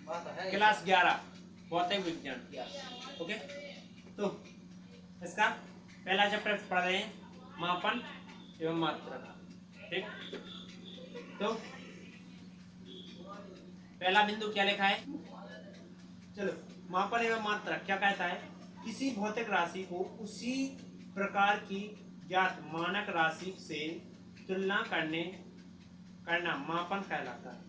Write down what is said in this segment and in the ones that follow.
Class 11 भौतिक विज्ञान। Okay, तो इसका पहला चैप्टर पढ़ रहे हैं मापन एवं मात्रक। ठीक, तो पहला बिंदु क्या लिखा है, चलो मापन एवं मात्रक क्या कहता है, किसी भौतिक राशि को उसी प्रकार की ज्ञात मानक राशि से तुलना करना मापन कहलाता है।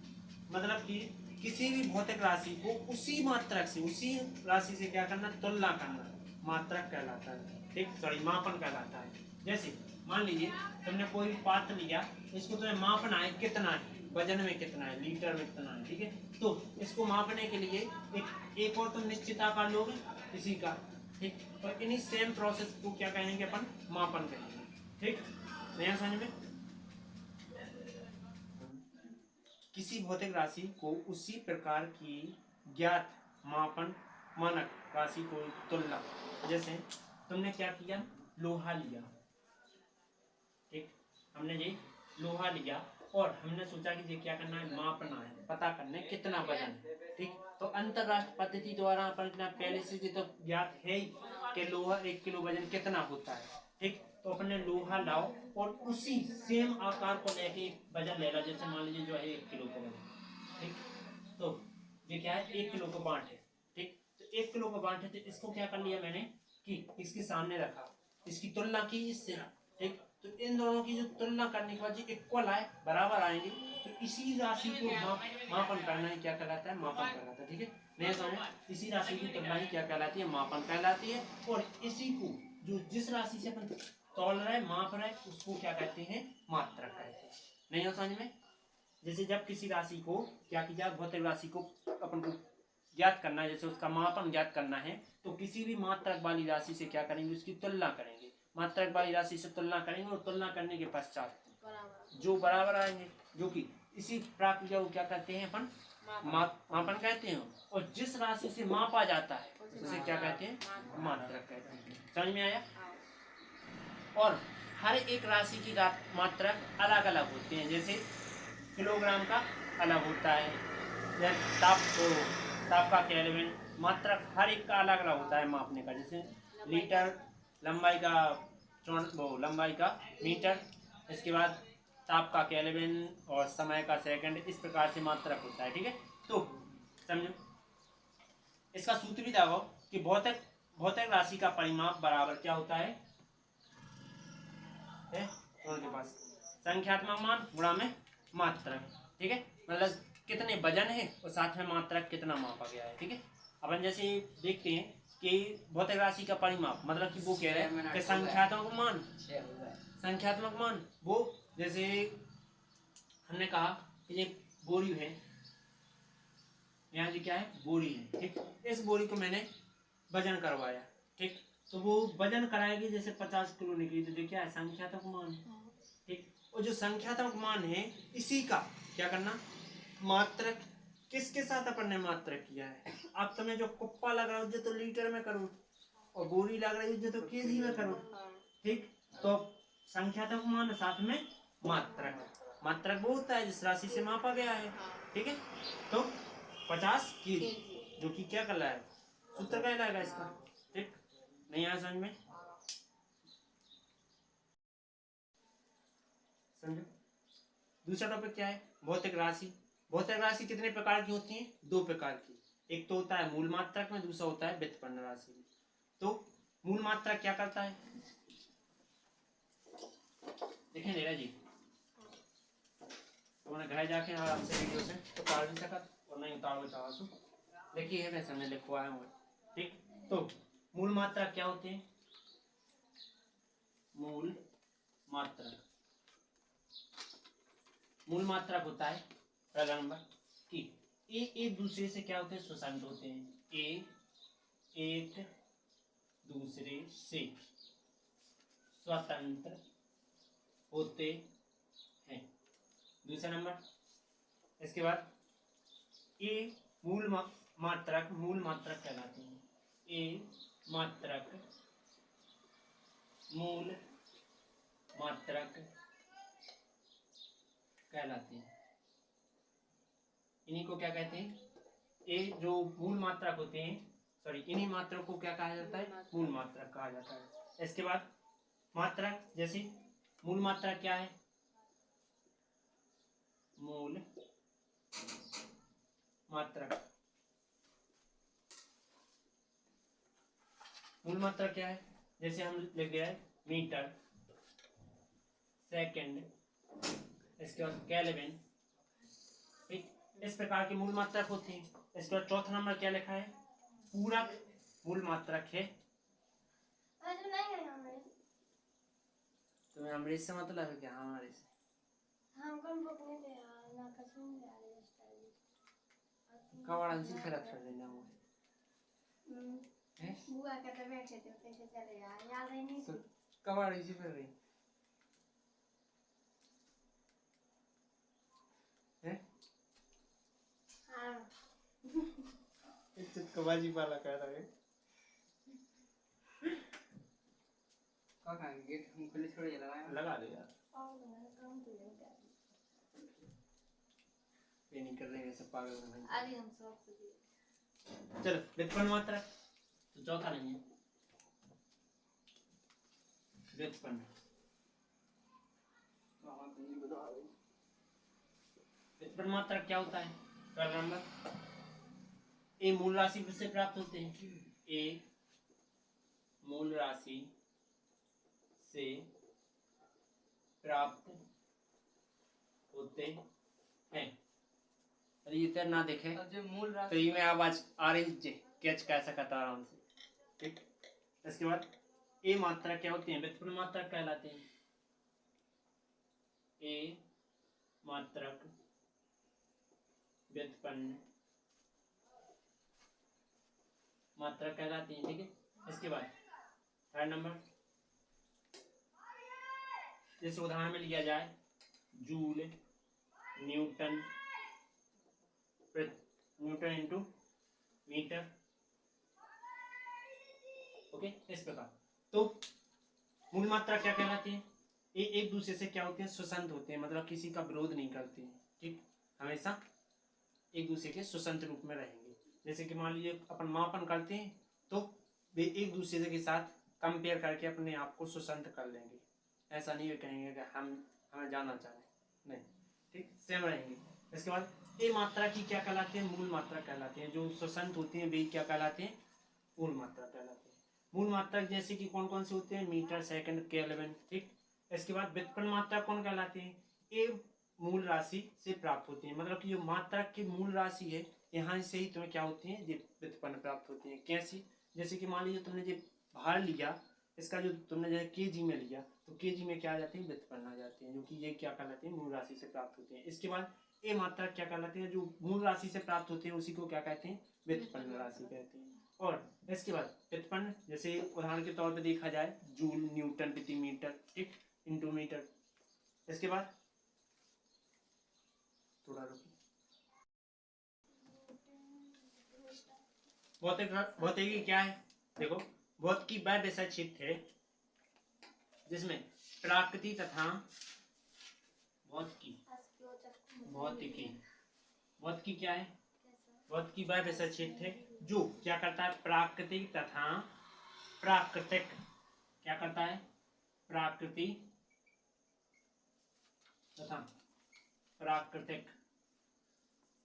मतलब कि किसी भी भौतिक राशि को उसी मात्रक से, उसी राशि से क्या करना, तुलना करना मात्रक कहलाता है। ठीक, सॉरी मापन कहलाता है। जैसे मान लीजिए तुमने कोई पात्र लिया, इसको तुम्हें मापना है कितना है, वजन में कितना है, लीटर में कितना है। ठीक है, तो इसको मापने के लिए एक और तुम निश्चित आकार लोगे इसी का। ठीक, तो इन्हीं सेम प्रोसेस को क्या कहेंगे अपन, मापन कहेंगे। ठीक, नया समझ में। किसी भौतिक राशि को उसी प्रकार की ज्ञात मापन मानक राशि को तुलना, जैसे तुमने क्या किया, लोहा लिया। ठीक, हमने ये लोहा लिया और हमने सोचा कि ये क्या करना है, मापना है, पता करना है कितना वजन है। ठीक, तो अंतरराष्ट्रीय पद्धति द्वारा अपन पहले से तो ज्ञात है ही कि लोहा 1 किलो वजन कितना होता है। ठीक, तो अपने लोहा लाओ और उसी सेम आकार को लेके वजन ले लो। जैसे मान लीजिए जो है 1 किलो का वजन। ठीक, तो ये क्या है, 1 किलो को बांटे। ठीक, तो 1 किलो को बांटे, तो इसको क्या कर लिया मैंने कि इसके सामने रखा, इसकी तुलना की इससे। ठीक, तो इन दोनों की जो तुलना करने के बाद जो इक्वल आए, बराबर आएंगे, तो इसी राशि को मापन करना ही क्या कहलाता है, मापन कहलाता है। ठीक है, नया समझ, इसी राशि की तुलना ही क्या कहलाती है, मापन कहलाती है। और इसी को जो जिस राशि से अपन तौल रहे, माप रहे, उसको क्या कहते हैं, मात्रक कहते हैं। नया समझ में। जैसे जब किसी राशि को क्या किया, भौतिक राशि को अपन को ज्ञात करना है, जैसे उसका मापन ज्ञात करना है, तो किसी भी मात्रक वाली राशि से क्या करेंगे, उसकी तुलना करेंगे। मात्रक वाली राशि से तुलना करेंगे और तुलना करने के पश्चात जो बराबर आएंगे, जो कि इसी प्रक्रिया को क्या कहते हैं अपन, मापन कहते हैं। और जिस राशि से मापा जाता है उसे क्या कहते हैं, मात्रक कहते हैं। समझ में आया। और हर एक राशि की मात्रक अलग अलग होते हैं। जैसे किलोग्राम का अलग होता है, या ताप का केल्विन, मात्रक हर एक का अलग अलग होता है मापने का। जैसे लीटर, लंबाई का लंबाई का मीटर, इसके बाद ताप का केल्विन और समय का सेकंड, इस प्रकार से मात्रक होता है। ठीक है, तो समझो इसका सूत्र भी लगाओ कि भौतिक राशि का परिमाप बराबर क्या होता है, उनके पास संख्यात्मक मान गुणा में मात्रक। ठीक है, मतलब कितने वजन है और साथ में मात्रक कितना मापा गया है। ठीक है, अपन जैसे देखते हैं कि भौतिक राशि का परिमाप, मतलब कि वो कह रहे हैं कि संख्यात्मक मान वो, जैसे हमने कहा कि ये बोरी है, यहाँ जी क्या है, बोरी है। ठीक, इस बोरी को मैंने वजन करवाया। ठीक, तो वो वजन कराएगी, जैसे 50 किलो निकली, तो देखिए है संख्यात्मक मान। ठीक, और जो संख्यात्मक मान है इसी का क्या करना, मात्रक। किसके साथ अपन ने मात्रक किया है, अब तुम्हें जो कुप्पा लग रहा है तो लीटर में करो, और बोरी लग रही है तो केजी में करो। ठीक, तो संख्यात्मक मान साथ में मात्रक। मात्रक वो होता है जिस राशि से मापा गया है। ठीक है, तो 50 केजी, जो कि क्या कर रहा है, सूत्र कहलाएगा इसका। ठीक, नहीं आया समझ में, समझो। दूसरा टॉपिक क्या है, भौतिक राशि। भौतिक राशि कितने प्रकार की होती है, 2 प्रकार की। एक तो होता है मूल मात्रक में, दूसरा होता है व्युत्पन्न राशि में। तो मूल मात्रक क्या करता है, देखें नीरा जी, तुमने घर जाके आराम से वीडियो से तो उतार भी सका और नहीं उतार चाहो तो देखिए है वैसे हमने लिखवाया हुआ। ठीक, तो मूल मात्रक क्या होते हैं, मूल मात्रक होता है पहला नंबर कि एक दूसरे से क्या होते हैं, स्वतंत्र होते हैं। एक दूसरे से स्वतंत्र होते हैं। दूसरा नंबर, इसके बाद ए मूल मात्रक कहलाते हैं। ए मात्रक मूल मात्रक कहलाते हैं। इन्हीं को क्या कहते हैं, ये जो मूल मात्रक होते हैं, सॉरी, इन्हीं मात्रक को क्या कहा जाता है? मूल मात्रक कहा जाता है। इसके बाद मात्रक, जैसे मूल मात्रक क्या है? मूल मात्रक, मूल मात्रक क्या है? जैसे हम लिख दिया है मीटर, सेकंड, इसके बाद केल्विन, ठीक, इस प्रकार के मूल मात्रक होते हैं। इसके बाद चौथा नंबर क्या लिखा है? पूरक मूल मात्रक है। तुम्हें अमृत से मतलब है क्या? हमारे से कवाड़न से फिर कर देना वो बुआ कहते बैठे थे कैसे चले याद ही नहीं कवाड़ी से फिर रही है। हाँ एक कबाजी पाला कर रहा है। कहाँ गेट हम खुले छोड़ लगाया, लगा दे यार। ये नहीं कर रहे हैं सब पागल हैं। आगे हम सब चलो व्युत्पन्न मात्रा तो चौथा नहीं है व्युत्पन्न। व्युत्पन्न मात्रा क्या होता है? पहला नंबर ए मूल राशि से प्राप्त होते हैं। ए मूल राशि से प्राप्त होते हैं। अरे ये तेरा ना देखे जो मूल राशि तो ये मैं आवाज ऑरेंज कैच कर सका था आराम से, ठीक। इसके बाद ए मात्रा क्या होती है? व्युत्पन्न मात्रा कहलाते हैं। ए मात्रक व्युत्पन्न मात्रा कहलाती है, ठीक है। इसके बाद थर्ड नंबर, जैसे उदाहरण में लिया जाए joule, newton, newton into metre, okay, इस प्रकार। तो मूल मात्रा क्या कहलाती है? ये एक दूसरे से क्या होते हैं? स्वतंत्र होते हैं, मतलब किसी का विरोध नहीं करते हैं, ठीक, हमेशा एक दूसरे के स्वतंत्र रूप में रहेंगे। जैसे कि मान लीजिए अपन मापन करते हैं तो वे एक दूसरे के साथ कंपेयर करके अपने आप को स्वतंत्र कर लेंगे। ऐसा नहीं है कहेंगे कि हमें जाना चाहिए, नहीं, ठीक, सेम रहेंगे। इसके बाद ये मात्रा की क्या कहलाते हैं? मूल मात्रा कहलाते हैं। जो स्वतंत्र होते हैं वे क्या कहलाते हैं? मूल मात्रा कहलाते हैं। मूल मात्रा जैसे कि कौन कौन से होते हैं? मीटर, सेकंड, केल्विन, ठीक। इसके बाद व्युत्पन्न मात्रा कौन कहलाते हैं? ये मूल राशि से प्राप्त होती है, मतलब कि जो मात्रा की मूल राशि है यहाँ से ही तुम्हें क्या होती है? व्युत्पन्न प्राप्त होती है। कैसी? जैसे कि मान लीजिए तुमने जो भार लिया, इसका जो तुमने जो केजी में लिया तो केजी में क्या आ जाती है? व्युत्पन्न आ जाती है, जो कि ये क्या कहलाती है? मूल राशि से प्राप्त होते हैं। इसके बाद ये मात्रा क्या कहलाती है? जो मूल राशि से प्राप्त होते हैं उसी को क्या कहते हैं? व्युत्पन्न राशि कहते हैं। और इसके बाद व्युत्पन्न, जैसे उदाहरण के तौर पर देखा जाए जूल, न्यूटन प्रति मीटर, ठीक, इंटू मीटर। इसके बाद थोड़ा रुकिए, भौतिकी क्या है? देखो, भौतिकी वह विषय क्षेत्र है जिसमें प्रकृति तथा भौतिकी क्या है? भौतिकी वह विषय क्षेत्र है जो क्या करता है? प्राकृतिक तथा प्राकृतिक, क्या करता है? प्राकृतिक तथा प्राकृतिक,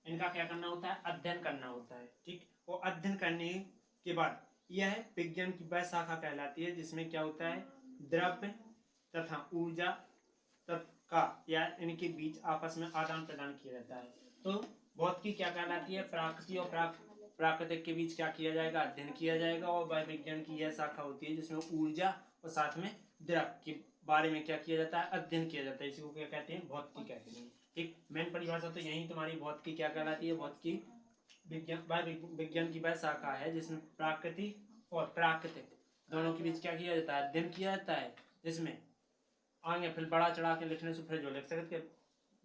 इनका क्या करना होता है? अध्ययन करना होता है, ठीक। और अध्ययन करने के बाद यह विज्ञान की वह शाखा कहलाती है जिसमें क्या होता है? द्रव्य तथा ऊर्जा का या इनके बीच आपस में आदान प्रदान किया जाता है। तो भौतिकी क्या कहलाती है? प्राकृतिक और प्राकृतिक के बीच क्या किया जाएगा? अध्ययन किया जाएगा। और वह विज्ञान की यह शाखा होती है जिसमें ऊर्जा और साथ में द्रव्य के बारे में क्या किया जाता है? अध्ययन किया जाता है। इसी को क्या कहते हैं? भौतिकी कहते हैं, ठीक। मेन परिभाषा तो यही तुम्हारी भौतिकी क्या कहलाती है? भौतिकी विज्ञान की वह शाखा है जिसमें प्राकृतिक और प्राकृतिक दोनों के बीच क्या किया जाता है? अध्ययन किया जाता है। जिसमें आगे फिर बड़ा चढ़ा के लिखने से फिर जो लिख सकते हैं,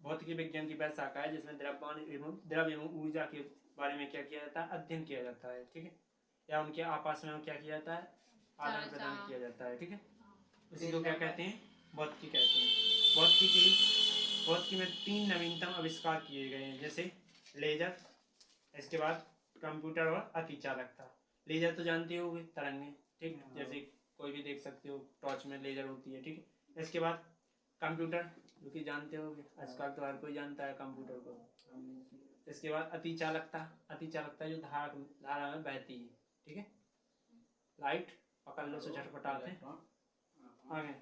भौतिकी विज्ञान की वह शाखा है जिसमें द्रव्य एवं ऊर्जा के बारे में क्या किया जाता है? अध्ययन किया जाता है, ठीक है, या उनके आपस में क्या किया जाता है? आदान प्रदान किया जाता है, ठीक है। उसी को क्या कहते हैं? भौतिकी कहते हैं। भौतिकी में 3 नवीनतम आविष्कार किए गए हैं, जैसे लेजर, इसके बाद कंप्यूटर और अतिचालकता। लेजर तो जानते होगे, तरंगें, ठीक, जैसे कोई भी देख सकते हो टॉर्च में लेजर होती है, ठीक है। इसके बाद कंप्यूटर, जो कि जानते होगे, आजकल तो हर कोई जानता है कंप्यूटर को। इसके बाद अतिचालकता, अतिचालकता जो धारा में बहती है, ठीक है। लाइट पकड़ लो से झटपटाते हैं। आगे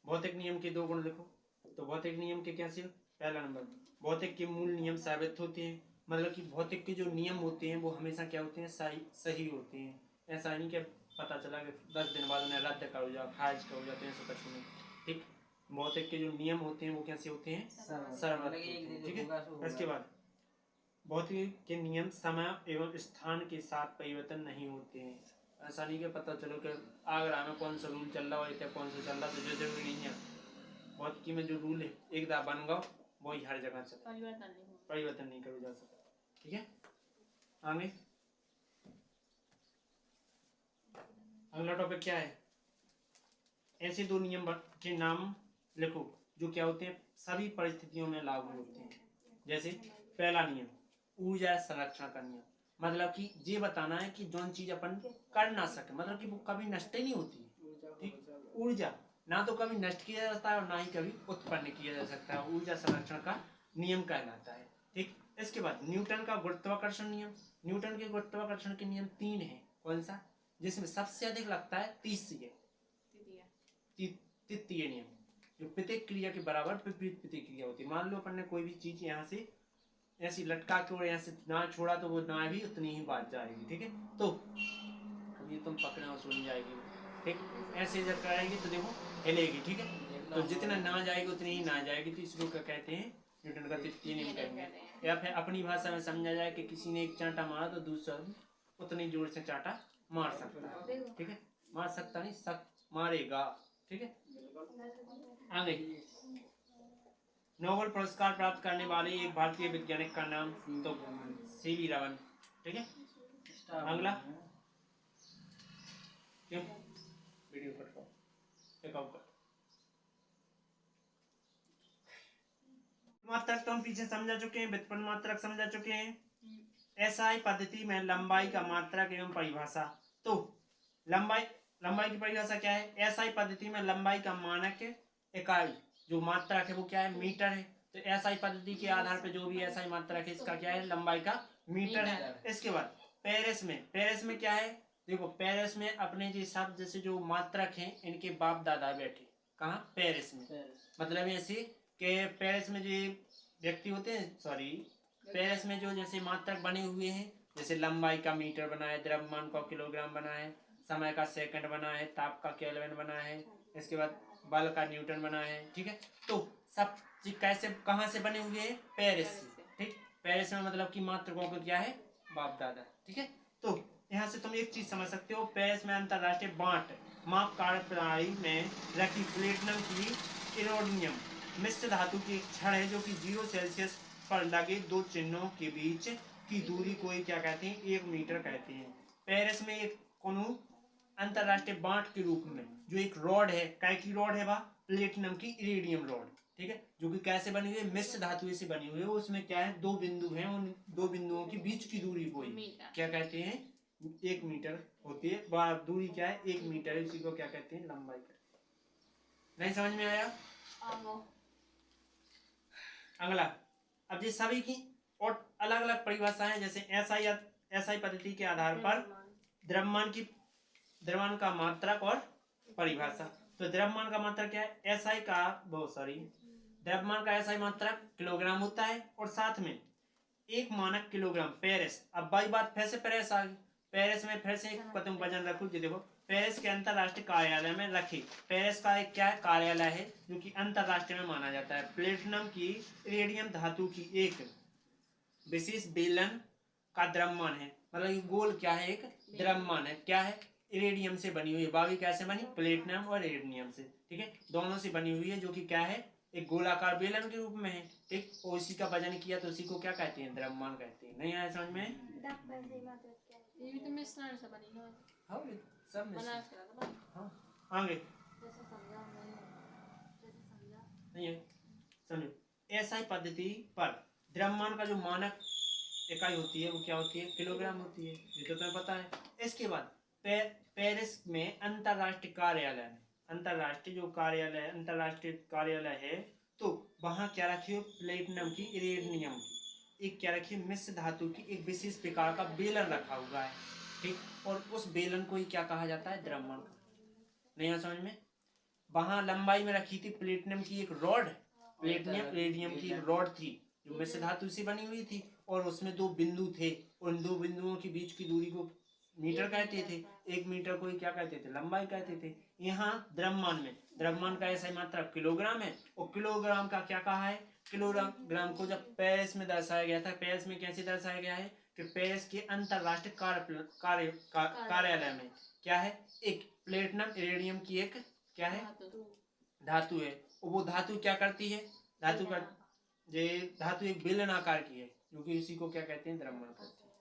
भौतिक नियम के 2 गुण लिखो। तो भौतिक नियम के क्या से, पहला नंबर, भौतिक के मूल नियम साबित होते हैं। मतलब कि भौतिक के जो नियम होते हैं वो हमेशा क्या होते हैं, सही होते हैं। ऐसा नहीं कि पता चला कि 10 दिन बाद उन्हें रद्द कर हो जाए, खारिज कर हो जाते हैं, ऐसा कुछ नहीं, ठीक। भौतिक के जो नियम होते हैं वो कैसे होते हैं, सर्वत्र, ठीक है। इसके बाद भौतिक के नियम समय एवं स्थान के साथ परिवर्तन नहीं होते हैं। ऐसा नहीं कि पता चलो कि आगरा में कौन सा रूल चल रहा है, कौन सा चल रहा है, तो जो जरूरी नहीं है। भौतिकी में जो रूल है एक दफा बन गया वही हर जगह से परिवर्तन नहीं करो जा सकता, ठीक है। आगे अगला टॉपिक क्या है, ऐसे 2 नियम के नाम लिखो जो क्या होते हैं, सभी परिस्थितियों में लागू होते हैं। जैसे पहला नियम, ऊर्जा संरक्षण का नियम। मतलब कि ये बताना है कि जो चीज अपन कर ना सके, मतलब कि वो कभी नष्ट ही नहीं होती है, ठीक। ऊर्जा ना तो कभी नष्ट किया जा सकता है और ना ही कभी उत्पन्न किया जा सकता है, ऊर्जा संरक्षण का नियम कहलाता है, ठीक। इसके बाद न्यूटन का गुरुत्वाकर्षण नियम। न्यूटन के गुरुत्वाकर्षण के नियम 3 है। कौन सा, जिसमें सबसे अधिक लगता है तीसरी तृतीय नियम, जो प्रत्येक क्रिया के बराबर विपरीत प्रतिक्रिया होती है। मान लो अपन ने कोई भी चीज यहाँ से ऐसी लटका के और यहाँ से ना छोड़ा तो वो ना भी उतनी ही बात जाएगी, ठीक है। तो अभी तुम पकड़े और सुन जाएगी, ठीक। ऐसे जब करेंगे तो देखो हिलेगी, ठीक है। तो जितना ना जाएगी उतनी ही ना जाएगी, तो इसको क्या कहते हैं, न्यूटन का तृतीय नियम कहेंगे। या फिर अपनी भाषा में समझा जाए कि किसी ने एक चांटा मारा तो दूसरा उतनी जोर से चांटा मार सकता है, ठीक है। मार सकता नहीं, मारेगा, ठीक है। आगे नोबेल पुरस्कार प्राप्त करने वाले एक भारतीय वैज्ञानिक का नाम, तो सीवी रमन, ठीक है। अगला क्यों वीडियो कट कर मात्रक तो हम पीछे समझा चुके हैं, व्युत्पन्न मात्रक समझा चुके हैं। एसआई पद्धति में लंबाई का मात्रक एवं परिभाषा। तो लंबाई की परिभाषा क्या है, एसआई पद्धति में लंबाई का मानक इकाई जो मात्रक है वो क्या है, मीटर है। तो एसआई पद्धति के आधार पर जो भी एसआई मात्रक है इसका क्या है, लंबाई का मीटर है। इसके बाद पेरिस में क्या है, देखो पेरिस में अपने जो शब्द जैसे जो मात्रक हैं इनके बाप दादा बैठे कहाँ, पेरिस में। मतलब ऐसे कि पेरिस में जो व्यक्ति होते हैं, सॉरी पेरिस में जो जैसे मात्रक बने हुए हैं, जैसे लंबाई का मीटर बना है, द्रव्यमान का किलोग्राम बना है, समय का सेकंड बना है, ताप का केल्विन बना है, इसके बाद बल का न्यूटन बना है, ठीक है। तो सब कैसे कहाँ से बने हुए हैं, पेरिस से, ठीक। पेरिस में मतलब कि मात्रकों का क्या है, बाप दादा, ठीक है। तो यहाँ से तुम एक चीज समझ सकते हो, पेरिस में अंतरराष्ट्रीय बांट माप कार्य प्रणाली में रखी प्लेटिनम की इरोडियम मिश्र धातु की एक छड़ है जो कि 0 सेल्सियस पर लगे 2 चिन्हों के बीच की दूरी को क्या कहते हैं, 1 मीटर कहते हैं। पेरिस में एक कोनो अंतरराष्ट्रीय बांट के रूप में जो एक रॉड है, काय की रॉड है, वह प्लेटिनम की इरिडियम रॉड, ठीक है, जो कि कैसे बनी हुई है, मिश्र धातु से बनी हुई है। उसमें क्या है, 2 बिंदु हैं, उन 2 बिंदुओं के बीच की दूरी को क्या कहते हैं, 1 मीटर होती है। वह दूरी क्या है, 1 मीटर है, इसी को क्या कहते हैं, लंबाई। नहीं समझ में आया। अगला, अब ये सभी की और अलग अलग परिभाषाएं, जैसे एसआई पद्धति के आधार पर द्रव्यमान का मात्रक और परिभाषा। तो द्रव्यमान का मात्रक क्या है, द्रव्यमान का एसआई मात्रक किलोग्राम होता है, और साथ में 1 मानक किलोग्राम पेरिस। अब बाई बात फिर से पेरिस आ गई, पेरिस में फिर से तुम वजन रखो, देखो पेरिस के अंतरराष्ट्रीय कार्यालय में रखे। पेरिस का एक क्या है, कार्यालय है जो कि अंतरराष्ट्रीय में माना जाता है। प्लेटिनम की इरिडियम धातु की एक विशेष बेलन का द्रव्यमान है, मतलब गोल क्या है, एक द्रव्यमान है, क्या है, इरिडियम से बनी हुई है। बावी कैसे बनी, प्लेटिनम और इरिडियम से, ठीक है, दोनों से बनी हुई है, जो कि क्या है, एक गोलाकार बेलन के रूप में है, ठीक। और उसी का वजन किया तो उसी को क्या कहते हैं, द्रव्यमान कहते हैं। नहीं आया समझ में, ये भी तो मिश्रण से बनी है। हाँ सब बना के रखा। हाँ आगे जैसे समझा नहीं है, समझो एसआई पद्धति पर द्रव्यमान का जो मानक इकाई होती है वो क्या होती है, किलोग्राम होती है, ये तो तुम्हें पता है। इसके बाद पेरिस में अंतरराष्ट्रीय कार्यालय में, अंतरराष्ट्रीय जो कार्यालय, अंतरराष्ट्रीय कार्यालय है, तो वहां क्या रखी हो, प्लेटिनम की, इरेनियम की एक क्या रखी, मिश्र धातु की एक विशेष प्रकार का बेलन रखा हुआ है, ठीक। और उस बेलन को ही क्या कहा जाता है, द्रव्यमान। नहीं समझ में। वहां लंबाई में रखी थी प्लेटिनम की एक रॉड, प्लेटिनम रेडियम की एक रॉड थी जो मिश्र धातु से बनी हुई थी, और उसमें दो बिंदु थे, उन दो बिंदुओं के बीच की दूरी को मीटर कहते थे, 1 मीटर को ही क्या कहते थे, लंबाई कहते थे। यहाँ द्रव्यमान में, द्रव्यमान का ऐसा मात्रा किलोग्राम है, और किलोग्राम का क्या कहा है, किलोग्राम को जब पेरिस में दर्शाया गया था, पेरिस में कैसे दर्शाया गया है कि पेरिस के अंतरराष्ट्रीय कार्यालय में क्या है, एक प्लेटिनम इरेनियम की एक क्या है, धातु है, और वो धातु क्या करती है, धातु का धातु एक बेलन आकार की है, जो कि उसी को क्या कहते हैं, द्रव्यमान कहते हैं।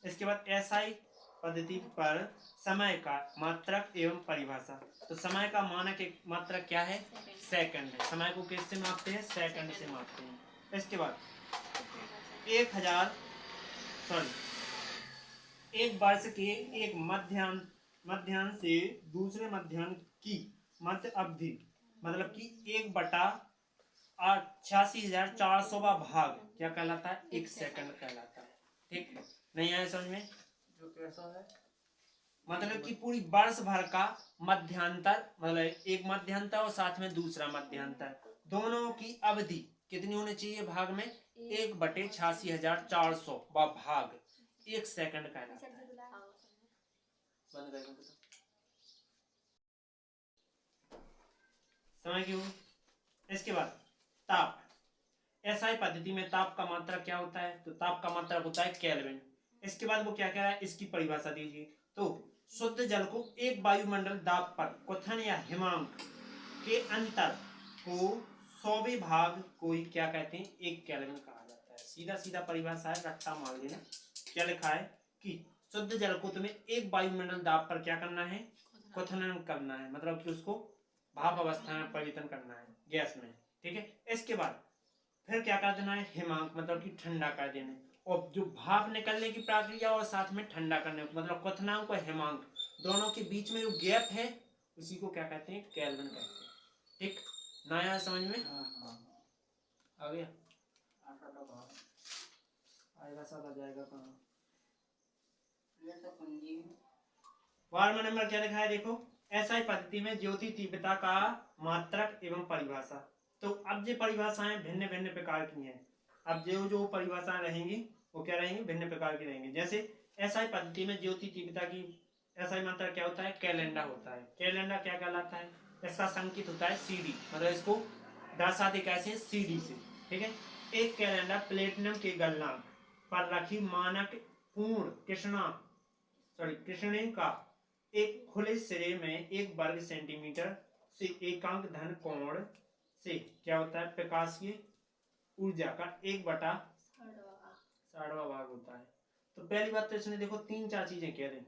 इसके बाद एसआई पद्धति पर समय का मात्रक एवं परिभाषा। तो समय का मानक एक मात्रक क्या है, सेकंड है। समय को किससे मापते हैं, सेकंड से मापते हैं। इसके बाद 1 वर्ष के एक मध्याह्न से दूसरे मध्याह्न की मध्य अवधि, मतलब कि 1/86,400 भाग क्या कहलाता है, 1 सेकंड कहलाता है, ठीक। नहीं आया समझ में, जो कैसा है, मतलब कि पूरी वर्ष भर का मध्यांतर, मतलब एक मध्यांतर और साथ में दूसरा मध्यांतर, दोनों की अवधि कितनी होनी चाहिए भाग में, 1/86,400 भाग 1 सेकंड कहलाता है। समय क्यों। इसके बाद ताप, एसआई पद्धति में ताप का मात्रा क्या होता है, तो ताप का मात्रा होता है केल्विन। इसके बाद वो क्या कह रहा है, इसकी परिभाषा दीजिए। तो शुद्ध जल को एक वायुमंडल दाब पर क्वथन या हिमांक के अंतर को 100वें भाग को ही क्या कहते हैं, 1 केल्विन कहा जाता है। सीधा सीधा परिभाषा है, रट्टा मार देना। क्या लिखा है कि शुद्ध जल को तुम्हें एक वायुमंडल दाब पर क्या करना है, क्वथन करना है, मतलब कि उसको भाप अवस्था में परिवर्तन करना है गैस में, ठीक है। इसके बाद फिर क्या कर देना है, हिमांक, मतलब कि ठंडा कर देना, और जो भाप निकलने की प्रक्रिया और साथ में ठंडा करने, मतलब क्वथनांक और हिमांक दोनों के बीच में जो गैप है उसी को क्या कहते हैं, केल्विन कहते हैं, ठीक। नया समझ में आ गया, आएगा सब आ जाएगा कहाँ, वार्मा नंबर क्या लिखा है देखो, एसआई पद्धति में ज्योति तीव्रता का मात्रक एवं परिभाषा। तो अब ये परिभाषाएं भिन्न भिन्न प्रकार की हैं। अब जो परिभाषाएं रहेंगी वो क्या रहेंगी, भिन्न प्रकार की रहेंगी। जैसे एसआई पद्धति में ज्योति तीव्रता की एसआई मात्रा क्या होता है, कैलेंडा होता है। कैलेंडा क्या कहलाता है, इसका संकेत होता है सीडी, मतलब इसको दर्शाते कैसे, सीडी से, ठीक है। एक कैलेंडर प्लेटिनम के गलनांक पर रखी मानक पूर्ण कृष्ण का एक खुले सिरे में 1 वर्ग सेंटीमीटर से एकांक धन कोण से क्या होता है, प्रकाशीय ऊर्जा का 1/6 भाग होता है। तो पहली बात तो इसने देखो 3-4 चीजें कह दी,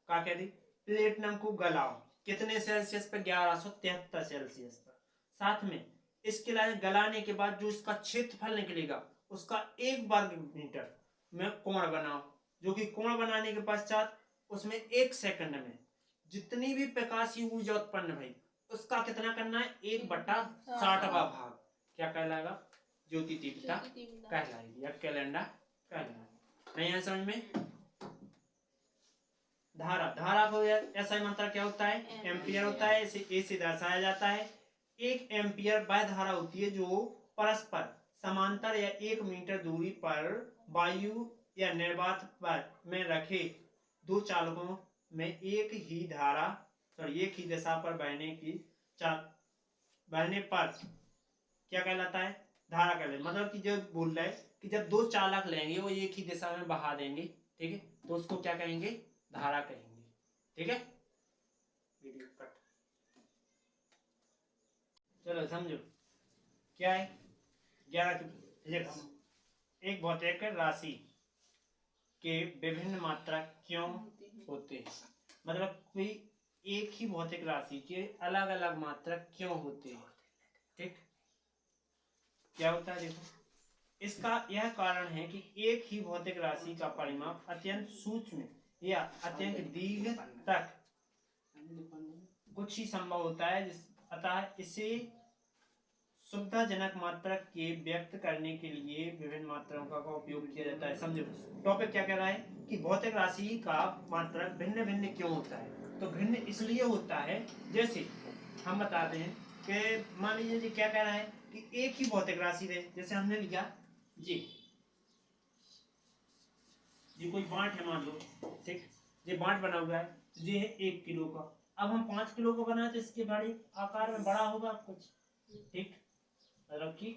क्या कह दी, प्लेटिनम को गलाओ कितने सेल्सियस पर, 1173 सेल्सियस पर। साथ में इसके लिए गलाने के बाद जो इसका क्षेत्रफल निकलेगा उसका 1 वर्ग मीटर में कोण बनाओ, जो कि कोण बनाने के पश्चात उसमें 1 सेकंड में जितनी भी प्रकाशीय ऊर्जा उत्पन्न भई उसका कितना करना है, 1/60 भाग क्या कहलाएगा, ज्योति तीव्रता कहलाएगी या कैलेंडर कहलाएगा। नहीं है समझ में। धारा को ऐसा मात्रा क्या होता है, एम्पियर होता है, इसे ए से दर्शाया जाता है। 1 एम्पियर वह धारा होती है जो परस्पर समांतर या 1 मीटर दूरी पर वायु या निर्वात पर में रखे दो चालकों में एक ही दिशा पर बहने पर क्या कहलाता है, धारा कहलाता है। मतलब कि जो बोल रहा है कि जब 2 चालक लेंगे वो एक ही दिशा में बहा देंगे, ठीक है, तो उसको क्या कहेंगे, धारा कहेंगे, ठीक है। वीडियो कट, चलो समझो क्या है 11 फिजिक्स। एक भौतिक राशि के विभिन्न मात्रा क्यों होते हैं, मतलब कोई एक ही भौतिक राशि के अलग अलग मात्रा क्यों होते हैं, ठीक। क्या होता है देखो, इसका यह कारण है कि एक ही भौतिक राशि का परिमाप अत्यंत सूक्ष्म या अत्यंत दीर्घ तक कुछ ही संभव होता है, अतः इसे सुविधाजनक मात्रक के व्यक्त करने के लिए विभिन्न मात्राओं का उपयोग किया जाता है। समझो टॉपिक क्या कह रहा है कि भौतिक राशि का मात्रक भिन्न भिन्न क्यों होता है। तो भिन्न इसलिए होता है, जैसे हम बताते हैं कि मान लीजिए जी क्या कह रहा है कि एक ही भौतिक राशि है, जैसे हमने लिखा जी कोई बांट है, मान लो ठीक, ये बांट बना हुआ है, ये है 1 किलो का। अब हम 5 किलो का बनाए तो इसके बड़े आकार में बड़ा होगा कुछ, ठीक, मतलब कि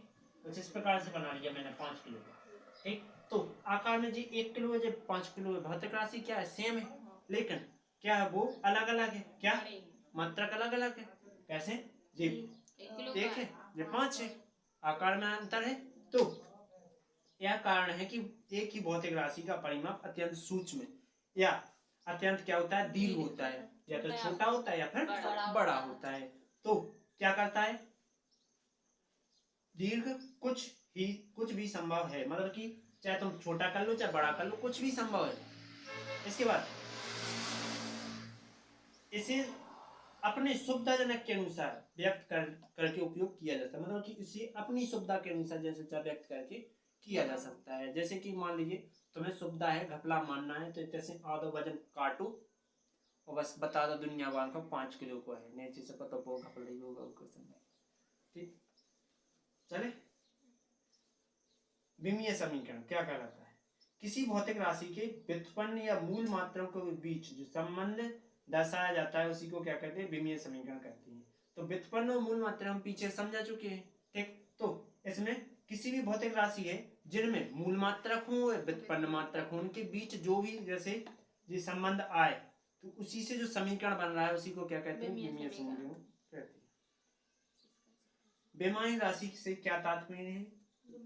कुछ इस प्रकार से बना लिया मैंने 5 किलो का, ठीक। तो आकार में जी 1 किलो है, जी 5 किलो है, भौतिक राशि क्या है, सेम है, लेकिन क्या है वो अलग अलग है, क्या मात्रक अलग अलग है। कैसे जी 1 है, ये 5 है, आकार में अंतर है। तो यह कारण है कि एक ही भौतिक राशि का परिमाप अत्यंत सूक्ष्म या अत्यंत क्या होता है, दीर्घ होता है, या तो छोटा होता है या फिर बड़ा होता है। तो क्या करता है, दीर्घ कुछ भी संभव है, मतलब कि चाहे तुम छोटा कर लो चाहे बड़ा कर लो, कुछ भी संभव है। इसके बाद इसे अपने सुविधाजनक के अनुसार व्यक्त करके उपयोग किया जाता है, मतलब कि इसे अपनी सुविधा के अनुसार जैसे चाहे व्यक्त करके किया जा सकता है। जैसे कि मान लीजिए तुम्हें सुविधा है घपला मानना है, तो जैसे आधो वजन काटो और बस बता दो दुनिया वाल का 5 किलो को है, नीचे से पता वो घपला ही होगा वो क्वेश्चन, ठीक। चले, विमीय समीकरण क्या कहलाता है, किसी भौतिक राशि के व्युत्पन्न या मूल मात्राओं के बीच जो संबंध दर्शाया जाता है उसी को क्या कहते हैं, विमीय समीकरण कहते हैं। तो व्युत्पन्न और मूल मात्रा हम पीछे समझा चुके हैं, ठीक। तो इसमें किसी भी भौतिक राशि है जिनमें मूल मात्रक हो या व्युत्पन्न मात्रक हो, उनके बीच जो भी जैसे ये संबंध आए तो उसी से जो समीकरण बन रहा है उसी को क्या कहते हैं, विमीय समीकरण कहते हैं। बेमानी राशि से क्या तात्पर्य है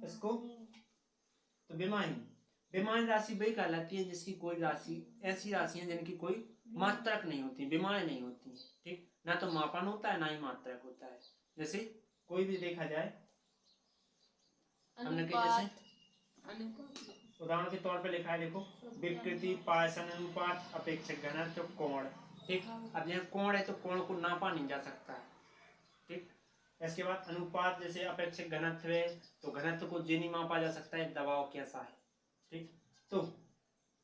इसको, तो बेमानी राशि वही कहलाती है जिसकी कोई राशि, ऐसी राशियां जिनकी कोई मात्रक नहीं होती, बेमानी नहीं होती, ठीक, ना तो मापन होता है ना ही मात्रक होता है। जैसे कोई भी देखा जाए, हमने जैसे उदाहरण के तौर पे लिखा है, देखो विकृति, पायसन, अनुपात, अपेक्षक घनत्व, कोण, ठीक। अब यहाँ कोण है तो कोण को नापा नहीं जा सकता है, ठीक। इसके बाद अनुपात, जैसे अपेक्षक घनत्व है तो घनत्व को जे नहीं मापा जा सकता है, दबाव कैसा है, ठीक। तो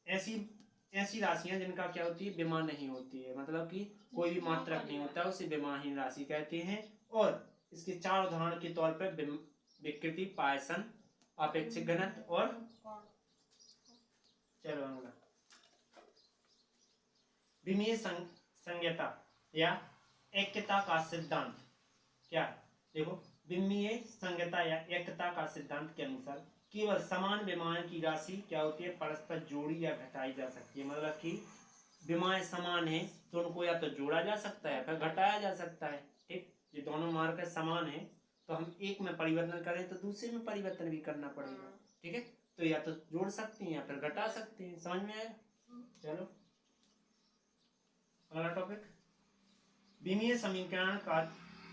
ऐसी राशियां जिनका क्या होती है, बेमान नहीं होती है, मतलब कि कोई भी मात्रक नहीं होता, उसे बेमानहीन राशि कहते हैं। और इसके 4 उदाहरण के तौर पर विकृति, पायसन, अपेक्षिक घनत्व और चलो विमीय संज्ञता या ऐक्यता का सिद्धांत क्या है, देखो विमीय संज्ञता या ऐक्यता का सिद्धांत के अनुसार केवल समान विमाएं की राशि क्या होती है, परस्पर जोड़ी या घटाई जा सकती है। मतलब कि विमाएं समान है तो उनको या तो जोड़ा जा सकता है फिर घटाया जा सकता है, ठीक। ये दोनों मार्कर समान है तो हम एक में परिवर्तन करें तो दूसरे में परिवर्तन भी करना पड़ेगा, ठीक है। तो या तो जोड़ सकते हैं या फिर घटा सकते हैं, समझ में आया। चलो अगला टॉपिक, विमीय समीकरण का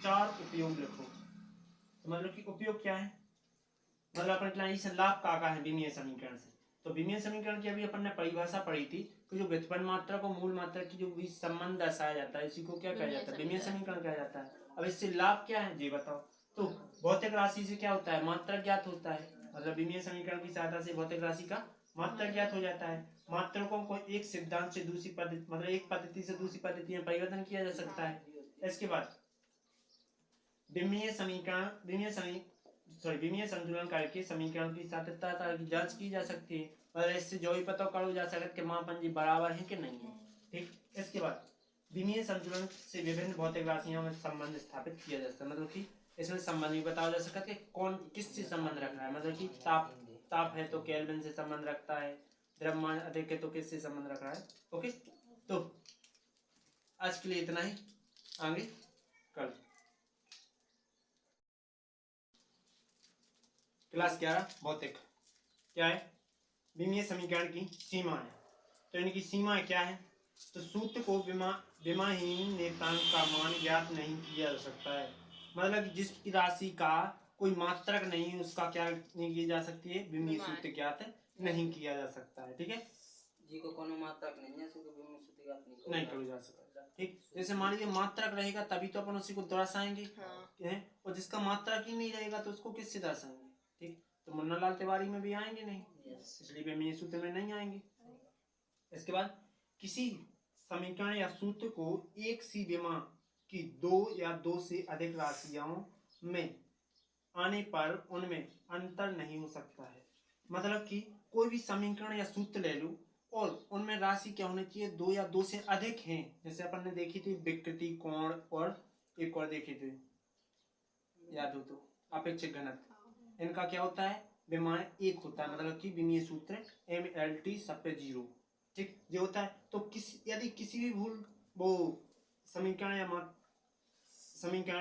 4 उपयोग लिखो। तो मतलब कि उपयोग क्या है, मतलब अपन लाभ का है विमीय समीकरण से। तो विमीय समीकरण की अभी अपन ने परिभाषा पढ़ी थी कि जो व्युत्पन्न मात्रा को मूल मात्रा की जो बीच संबंध दर्शाया जाता है इसी को क्या कहा जाता है, विमीय समीकरण कहा जाता है। अब इससे लाभ क्या है जी बताओ। तो भौतिक राशि से क्या होता है, मात्रक ज्ञात होता है, मतलब विमीय समीकरण की सहायता से भौतिक राशि का मात्रक ज्ञात हो जाता है। मात्रकों को एक सिद्धांत से दूसरी पद्धति, मतलब एक पद्धति से दूसरी पद्धति में परिवर्तन किया जा सकता है। इसके बाद विमीय संतुलन करके समीकरण की सातत्यता की जांच की जा सकती है और इससे जो भी पता करो जा सकता है कि मापन जी बराबर है कि नहीं है, ठीक। इसके बाद विमीय संतुलन से विभिन्न भौतिक राशियों में संबंध स्थापित किया जा सकता है, मतलब कि इसमें संबंध भी बताया जा सकता है कि कौन किससे संबंध रख रहा है, मतलब कि ताप है तो केल्विन से संबंध रखता है, द्रव्यमान अधिक है तो किससे संबंध रख रहा है। ओके, तो आज के लिए इतना ही, आगे कल क्लास 11 भौतिक क्या है, विमीय समीकरण की सीमा है। तो इनकी सीमा क्या है, तो सूत्र को विमाहीन नियतांक का मान ज्ञात नहीं किया जा सकता है, मतलब जिस राशि का कोई मात्रक नहीं उसका क्या नहीं की जा सकती है, विमीय सूत्र ज्ञात नहीं किया जा सकता है। ठीक है, जी को कोनो मात्रक नहीं है, उसको विमीय सूत्र ज्ञात नहीं किया जा सकता। ठीक, जैसे मान लीजिए मात्रक रहेगा तभी तो अपन उसी को दर्शाएंगे हैं, और जिसका मात्रक ही नहीं रहेगा तो उसको किससे दर्शाएंगे। ठीक, तो मुन्ना लाल तिवारी में भी आएंगे नहीं, इसलिए विमीय सूत्र में नहीं आएंगे। इसके बाद किसी समीकरण या सूत्र को एक सी विमा की दो या दो से अधिक राशियों में आने पर उनमें अंतर नहीं हो सकता है। मतलब कि कोई भी समीकरण या सूत्र ले लो और उनमें राशि क्या होनी चाहिए, दो या दो से अधिक हैं। जैसे अपन ने देखी थी विकृति, कोण और एक और देखी थी, याद हो तो, अपेक्षित घनत्व। इनका क्या होता है, विमान एक होता है, मतलब कि विमीय सूत्र MLT सब पे 0। ठीक, जो होता है तो यदि किसी भी भूल वो समीकरण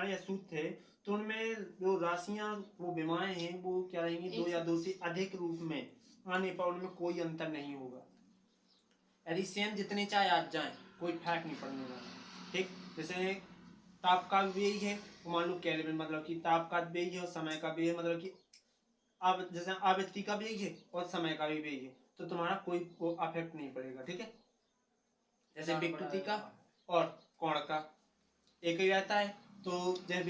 या सूत्र है तो उनमें जो राशियां वो विमाएं हैं वो क्या रहेंगी, दो या दो से अधिक रूप में आने पर उनमें कोई अंतर नहीं होगा। यदि सेम जितने चाहे आ जाए कोई फर्क नहीं पड़ने वाला। ठीक, जैसे ताप का व्यय है, मान लो केल्विन, मतलब कि ताप का व्यय है और समय का व्यय है, मतलब कि अब जैसे आवृत्ति का व्यय है और समय का भी व्यय है, तो तुम्हारा कोई अफेक्ट नहीं पड़ेगा। ठीक है, जैसे विकृति का और कोण का एक ही रहता है, तो जब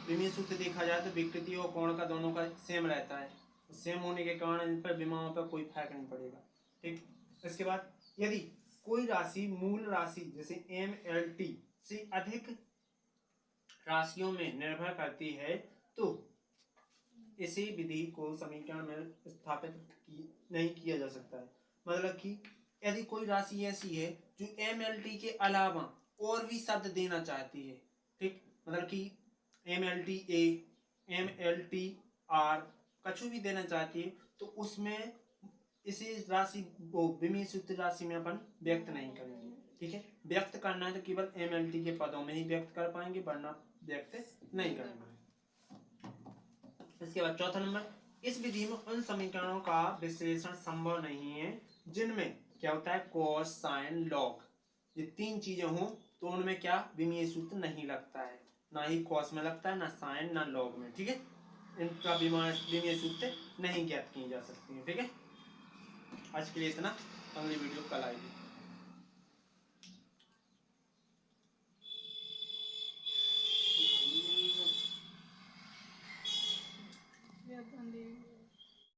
विमीय सूत्र देखा जाए तो विकृति और कोण का दोनों का सेम रहता है, सेम होने के कारण इन पर विमाओं पर कोई फर्क नहीं पड़ेगा। ठीक, इसके बाद यदि कोई राशि मूल राशि जैसे MLT से अधिक राशियों में निर्भर करती है तो इसी विधि को समीकरण में स्थापित नहीं किया जा सकता है। मतलब कि यदि कोई राशि ऐसी है जो MLT के अलावा और भी शब्द देना चाहती है, ठीक, मतलब कि MLTA, MLTR कुछ भी देना चाहती है, तो उसमें इसी राशि वो विमीय सूत्र राशि में अपन व्यक्त नहीं करेंगे। ठीक है, व्यक्त करना है तो केवल MLT के पदों में ही व्यक्त कर पाएंगे, वरना व्यक्त नहीं करेंगे। इसके बाद चौथा नंबर, इस विधि में उन समीकरणों का विश्लेषण संभव नहीं है जिनमें क्या होता है, कॉस, साइन, लॉग, ये तीन चीजें हों तो उनमें क्या विमीय सूत्र नहीं लगता है, ना ही कॉस में लगता है, ना साइन, ना लॉग में। ठीक है, इनका विमीय सूत्र नहीं ज्ञात किए जा सकते हैं। ठीक है, आज के लिए इतना, अगली वीडियो कल आएगी।